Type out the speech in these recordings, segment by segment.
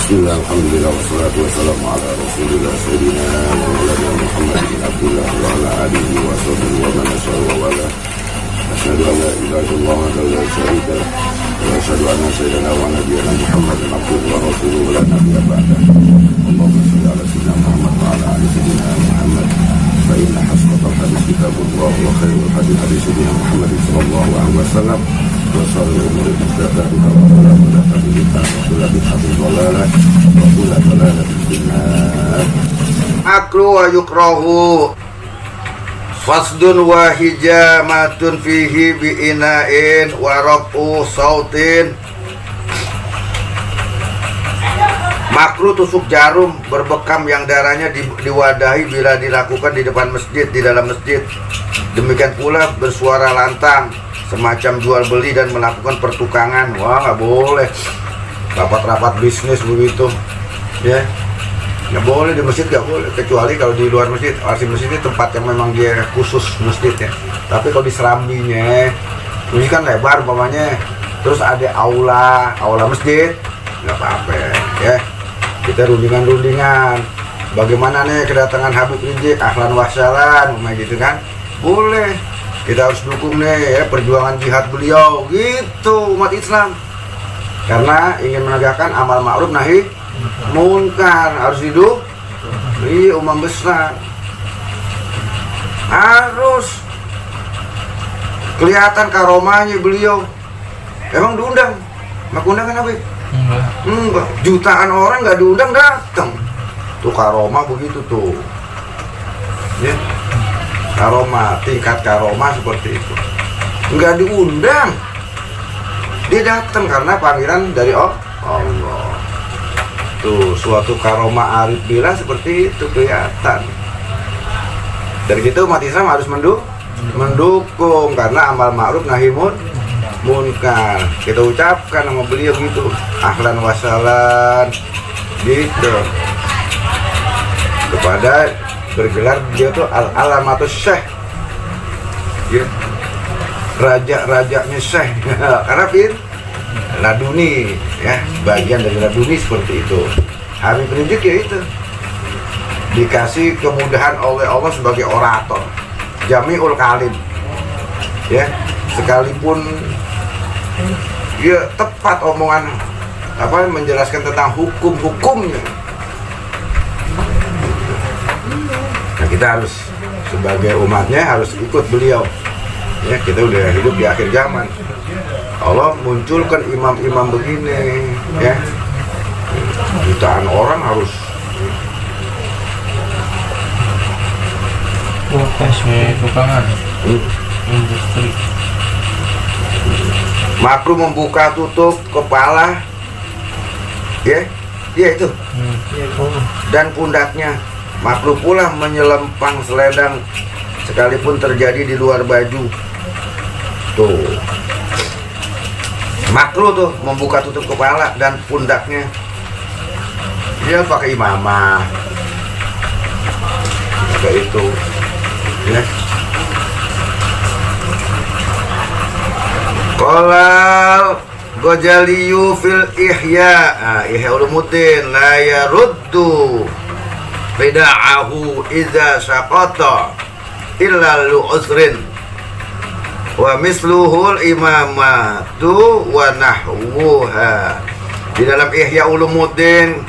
Bismillah, alhamdulillah, wassalatu wassalamu ala rasulillah sayyidina wa maulana Muhammad bin Abdullah wa ala alihi wa sahbihi wa man asyara wa wala. Asyhadu an la ilaha illallah wa la syarika lah wa asyhadu anna sayyidina wa nabiyana Muhammadan abduhu wa rasuluhu la nabiyya ba'dah. Allahumma shalli ala sayyidina Muhammad wa ala ali sayyidina Muhammad. Fa inna hasbatal hadis kitabullah wa khairul hadis hadis sayyidina Muhammad sallallahu alaihi wasallam. Wassalamualaikum warahmatullahi wabarakatuh. Aklu wa yukrahu fasdun wa hijamatun fihi bi ina'in wa rafu sautin. Makruh tusuk jarum berbekam yang darahnya diwadahi bila dilakukan di depan masjid, di dalam masjid. Demikian pula bersuara lantang semacam jual beli dan melakukan pertukangan. Wah, nggak boleh. Rapat-rapat bisnis begitu, ya nggak boleh di masjid, nggak boleh, kecuali kalau di luar masjid. Masjid itu tempat yang memang dia khusus masjid ya. Tapi kalau di serambinya, ini kan lebar umpamanya, terus ada aula masjid, nggak apa-apa ya. Kita rundingan. Bagaimana nih kedatangan Habib Rizik, ahlan wa sahlan, gitu kan? Boleh. Kita harus dukung nih ya perjuangan jihad beliau gitu, umat Islam. Karena ingin menegakkan amal ma'ruf nahi munkar, harus hidup di umam besar. Harus kelihatan karomahnya beliau. Emang diundang? Mak undang kan Habib? Enggak. Jutaan orang nggak diundang datang. Tuh karomah begitu tuh. Ya. Karomah, tingkat karomah seperti itu. Enggak diundang, dia datang karena panggilan dari Allah. Tuh suatu karomah arif bila seperti itu kelihatan. Dari gitu umat Islam harus mendukung karena amal ma'ruf nahi munkar. Kita ucapkan nama beliau gitu, ahlan wa sahlan gitu. Kepada bergelar dia tuh alamatus syekh ya. Raja-rajanya syekh karena laduni ya, bagian dari laduni seperti itu. Habib Rizik ya itu dikasih kemudahan oleh Allah sebagai orator, jami'ul kalim ya, sekalipun dia tepat omongan menjelaskan tentang hukum-hukumnya. Nah, kita harus sebagai umatnya harus ikut beliau ya. Kita udah hidup di akhir zaman, Allah munculkan imam-imam begini ya, jutaan orang harus tukangan industri. Makruh membuka tutup kepala ya, itu dan pundaknya. Makruh pula menyelempang selendang sekalipun terjadi di luar baju. Tuh makruh tuh membuka tutup kepala dan pundaknya. Dia pakai imamah kayak itu ya. Qala Ghazaliyu fil Ihya, Ihya Ulumuddin, la yaruddu bida'ahu iza syaqata illa lu'usrin wa misluhul imamatu wa nahwuha. Di dalam Ihya Ulumuddin,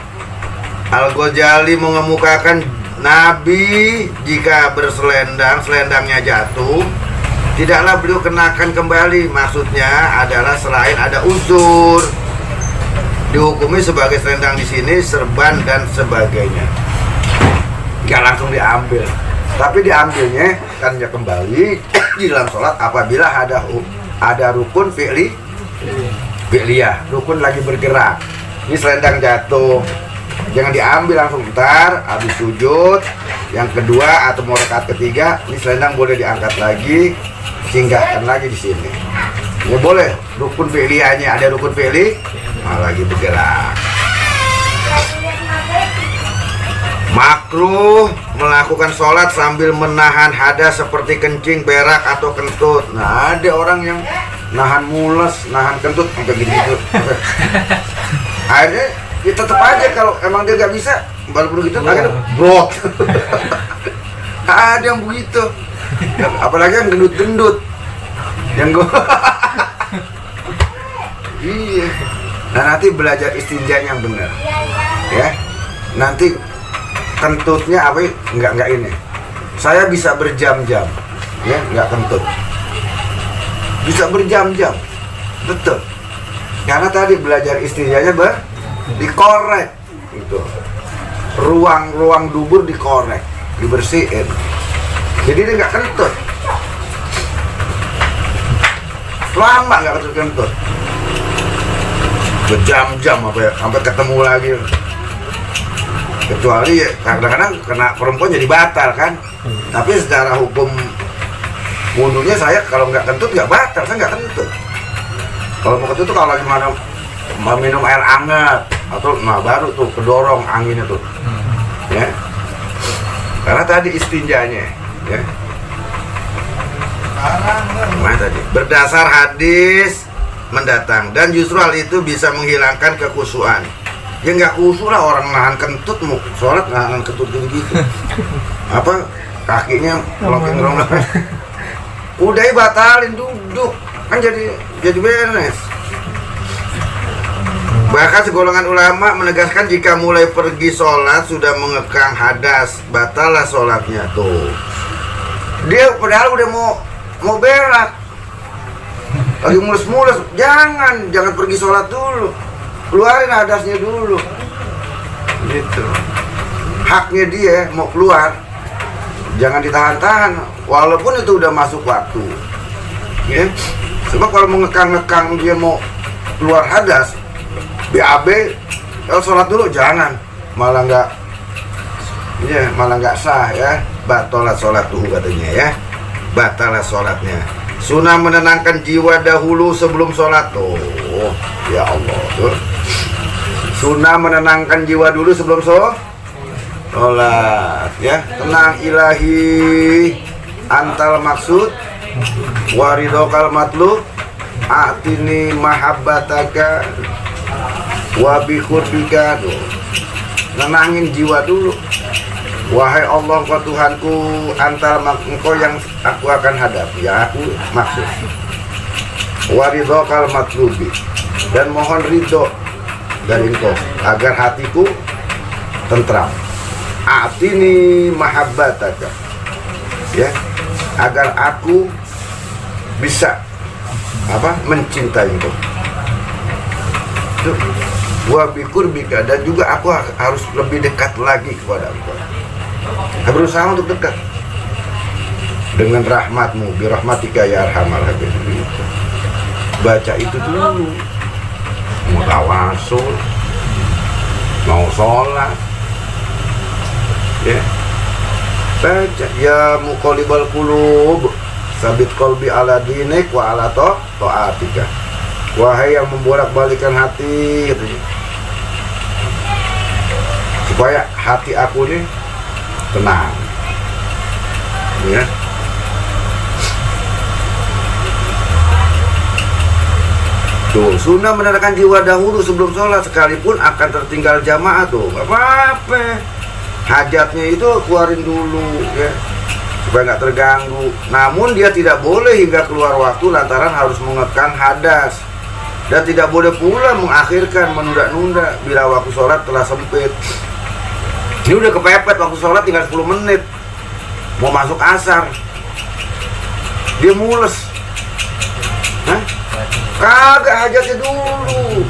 Al-Ghazali mengemukakan Nabi jika berselendang, selendangnya jatuh, tidaklah beliau kenakan kembali. Maksudnya adalah selain ada uzur, dihukumi sebagai selendang di sini serban dan sebagainya. Nggak langsung diambil, tapi diambilnya kan ya kembali di dalam sholat apabila ada rukun fi'liyah, rukun lagi bergerak. Ini selendang jatuh, jangan diambil langsung, ntar habis sujud yang kedua atau mau rakaat ketiga, ini selendang boleh diangkat lagi, singgahkan lagi di sini. Ya boleh, rukun fi'liyahnya ada rukun fi'li, lagi bergerak. Makruh melakukan sholat sambil menahan hadas seperti kencing, berak, atau kentut. Nah, ada orang yang nahan mules, nahan kentut sampai gitu. Akhirnya ya tetap aja kalau emang dia nggak bisa, walaupun gitu akhirnya brok. Ada yang begitu, apalagi yang gendut-gendut, yang gue. Iya. Nah nanti belajar istinja yang benar, ya. Nanti kentutnya apa? Nggak ini. Saya bisa berjam-jam, ya nggak kentut. Bisa berjam-jam, betul. Karena tadi belajar istinjanya dikorek, gitu. Ruang-ruang dubur dikorek, dibersihin. Jadi dia nggak kentut. Lama nggak kentut. Berjam-jam sampai ketemu lagi. Kecuali ya, kadang-kadang kena perempuan jadi batal kan. Tapi secara hukum wudhunya saya kalau nggak kentut nggak batal, saya nggak kentut. Kalau mau kentut tuh kalau lagi mau minum air hangat atau nah baru tuh kedorong anginnya tuh, ya. Karena tadi istinjanya, ya. Gimana tadi? Berdasar hadis mendatang dan justru hal itu bisa menghilangkan kekhusyuan. Ya nggak khusyuk lah orang nahan kentut mau sholat nahan kentut gitu. Apa kakinya melongking-melongking. Udah batalin duduk kan jadi beres. Bahkan segolongan ulama menegaskan jika mulai pergi sholat sudah mengekang hadas batallah sholatnya tuh. Dia padahal udah mau berak lagi mulus-mulus, jangan pergi sholat dulu, keluarin hadasnya dulu gitu. Haknya dia mau keluar, jangan ditahan-tahan walaupun itu udah masuk waktu, ya. Sebab kalau mengekang-ngekang dia mau keluar hadas BAB, sholat dulu jangan, malah nggak sah, ya. Batalah sholat tuh katanya, ya. Batalah sholatnya. Sunnah menenangkan jiwa dahulu sebelum sholat. Oh, ya Allah tuh. Sunnah menenangkan jiwa dulu sebelum sholat, ya. Tenang ilahi antal maksud waridokal matlub atini mahabbataka wabikhurdika. Nenangin jiwa dulu. Wahai Allah engkau Tuhanku, antara engkau yang aku akan hadapi, yang aku maksud. Waridokal matlubi, dan mohon ridho dari engkau agar hatiku tentram. Atini mahabbataka, ya, agar aku bisa mencintai engkau. Wabikurbika, dan juga aku harus lebih dekat lagi kepada engkau. Berusaha untuk dekat dengan rahmatmu, birahmatika ya arhamar rahimin. Baca itu dulu, mau tawasul, mau sholat, ya. Baca ya muqallibal qulub sabit qalbi ala dinik wa ala ta'atika. Wahai yang membolak-balikan hati, gitu. Supaya hati aku ini tenang, ya. Tuh, sunnah menenangkan jiwa dahulu sebelum sholat, sekalipun akan tertinggal jamaah tuh, gak apa-apa. Hajatnya itu keluarin dulu, ya, supaya nggak terganggu. Namun dia tidak boleh hingga keluar waktu lantaran harus mengekang hadas, dan tidak boleh pula mengakhirkan, menunda-nunda bila waktu sholat telah sempit. Ini udah kepepet waktu sholat tinggal 10 menit, mau masuk asar, dia mules. Hah? Kagak, hajatnya dulu.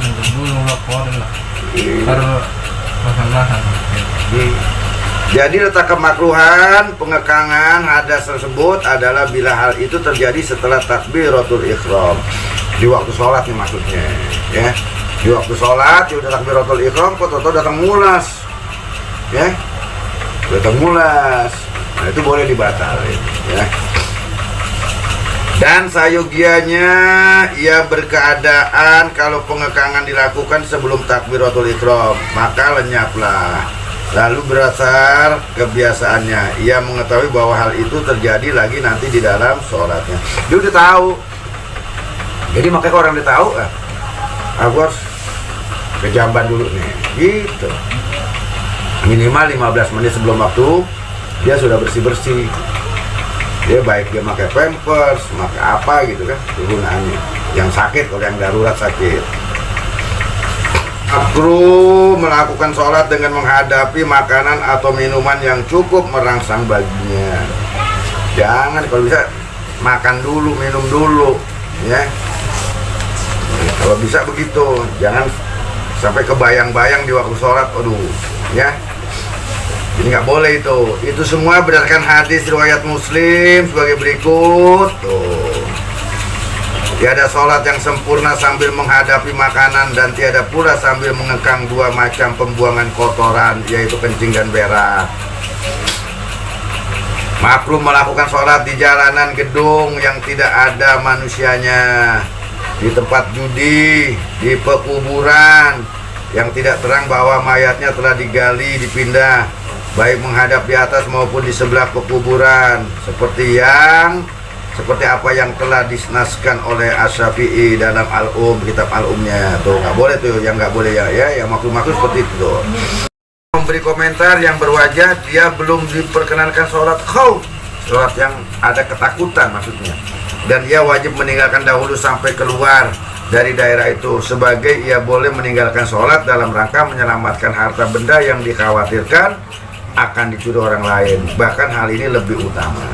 Jadi letak kemakruhan pengekangan hadas tersebut adalah bila hal itu terjadi setelah takbiratul ihram, di waktu sholat nih maksudnya, ya. Di waktu sholat ya udah takbiratul ihram, kok toto datang mulas, ya, datang mulas. Nah itu boleh dibatalin, ya. Dan sayogianya ia berkeadaan kalau pengekangan dilakukan sebelum takbiratul ihram, maka lenyaplah. Lalu berdasar kebiasaannya ia mengetahui bahwa hal itu terjadi lagi nanti di dalam sholatnya. Dia udah tahu. Jadi makanya orang udah tahu, aku harus ke jamban dulu nih, gitu. Minimal 15 menit sebelum waktu dia sudah bersih-bersih. Dia baik dia pakai pampers, pakai apa gitu kan kegunaannya. Yang sakit, kalau yang darurat sakit. Makruh melakukan sholat dengan menghadapi makanan atau minuman yang cukup merangsang baginya. Jangan, kalau bisa makan dulu, minum dulu, ya. Kalau bisa begitu, jangan sampai kebayang-bayang di waktu sholat, aduh, ya. Ini nggak boleh itu. Itu semua berdasarkan hadis riwayat Muslim sebagai berikut. Tuh. Tiada sholat yang sempurna sambil menghadapi makanan dan tiada pula sambil mengekang dua macam pembuangan kotoran, yaitu kencing dan berak. Makruh melakukan sholat di jalanan gedung yang tidak ada manusianya, di tempat judi, di pekuburan yang tidak terang bahwa mayatnya telah digali, dipindah, baik menghadap di atas maupun di sebelah pekuburan, seperti apa yang telah disenaskan oleh Asy-Syafi'i dalam Al-Um, kitab Al-Umnya. Tuh nggak boleh tuh, yang nggak boleh ya, yang makruh-makruh seperti itu tuh. Memberi komentar yang berwajah dia belum diperkenankan sholat khauf, sholat yang ada ketakutan maksudnya, dan ia wajib meninggalkan dahulu sampai keluar dari daerah itu, sebagai ia boleh meninggalkan sholat dalam rangka menyelamatkan harta benda yang dikhawatirkan akan dicuri orang lain. Bahkan hal ini lebih utama.